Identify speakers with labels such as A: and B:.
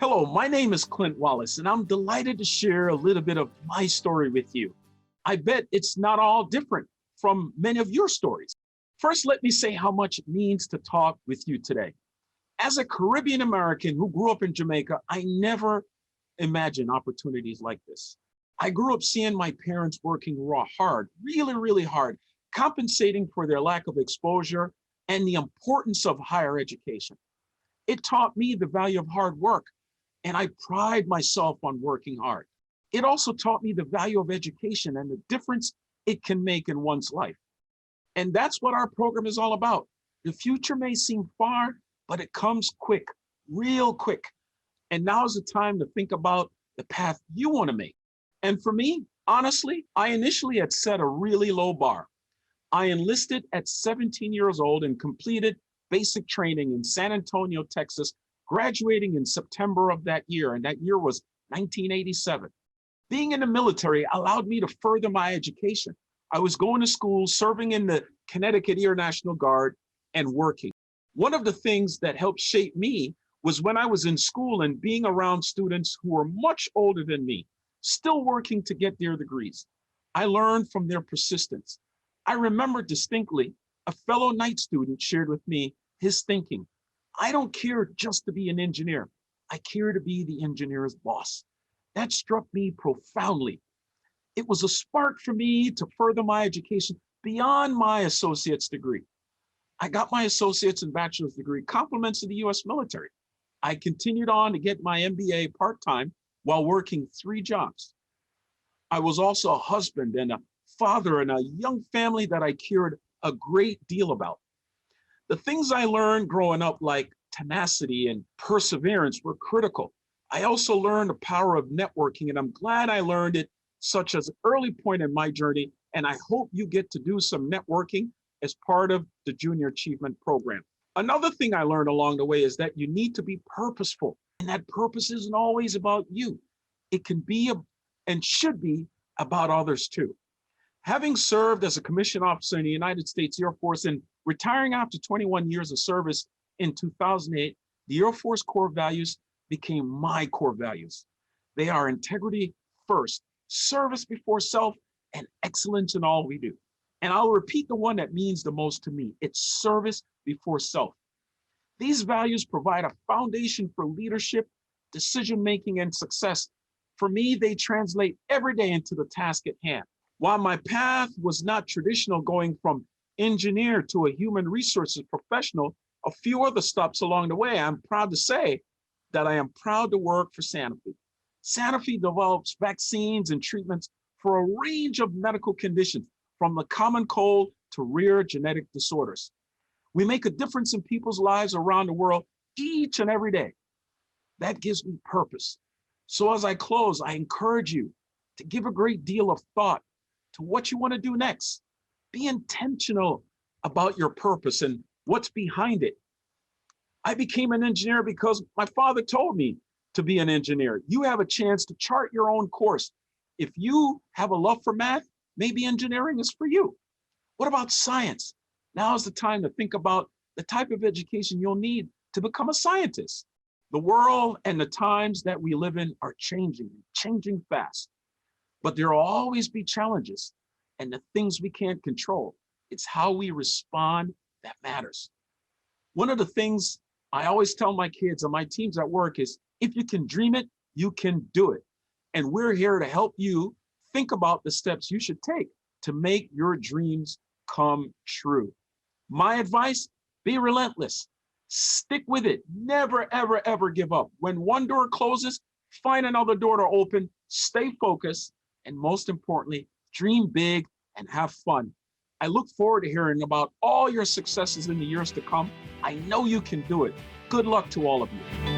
A: Hello, my name is Clint Wallace, and I'm delighted to share a little bit of my story with you. I bet it's not all different from many of your stories. First, let me say how much it means to talk with you today. As a Caribbean American who grew up in Jamaica, I never imagined opportunities like this. I grew up seeing my parents working hard, really hard, compensating for their lack of exposure and the importance of higher education. It taught me the value of hard work, and I pride myself on working hard. It also taught me the value of education and the difference it can make in one's life. And that's what our program is all about. The future may seem far, but it comes quick, real quick. And now's the time to think about the path you want to make. And for me, honestly, I initially had set a really low bar. I enlisted at 17 years old and completed basic training in San Antonio, Texas, graduating in September of that year, and that year was 1987. Being in the military allowed me to further my education. I was going to school, serving in the Connecticut Air National Guard, and working. One of the things that helped shape me was when I was in school and being around students who were much older than me, still working to get their degrees. I learned from their persistence. I remember distinctly a fellow night student shared with me his thinking. I don't care just to be an engineer. I care to be the engineer's boss. That struck me profoundly. It was a spark for me to further my education beyond my associate's degree. I got my associate's and bachelor's degree, compliments of the US military. I continued on to get my MBA part-time while working 3 jobs. I was also a husband and a father and a young family that I cared a great deal about. The things I learned growing up, like tenacity and perseverance, were critical. I also learned the power of networking, and I'm glad I learned it such as an early point in my journey, and I hope you get to do some networking as part of the Junior Achievement Program. Another thing I learned along the way is that you need to be purposeful, and that purpose isn't always about you. It can be and should be about others too. Having served as a commissioned officer in the United States Air Force and retiring after 21 years of service in 2008, the Air Force core values became my core values. They are integrity first, service before self, and excellence in all we do. And I'll repeat the one that means the most to me. It's service before self. These values provide a foundation for leadership, decision-making, and success. For me, they translate every day into the task at hand. While my path was not traditional, going from engineer to a human resources professional, a few other stops along the way, I'm proud to say that I am proud to work for Sanofi. Sanofi develops vaccines and treatments for a range of medical conditions, from the common cold to rare genetic disorders. We make a difference in people's lives around the world each and every day. That gives me purpose. So as I close, I encourage you to give a great deal of thought to what you want to do next. Be intentional about your purpose and what's behind it. I became an engineer because my father told me to be an engineer. You have a chance to chart your own course. If you have a love for math, maybe engineering is for you. What about science? Now's the time to think about the type of education you'll need to become a scientist. The world and the times that we live in are changing fast. But there will always be challenges and the things we can't control. It's how we respond that matters. One of the things I always tell my kids and my teams at work is, if you can dream it, you can do it. And we're here to help you think about the steps you should take to make your dreams come true. My advice, be relentless. Stick with it. Never, ever give up. When one door closes, find another door to open. Stay focused. And most importantly, dream big and have fun. I look forward to hearing about all your successes in the years to come. I know you can do it. Good luck to all of you.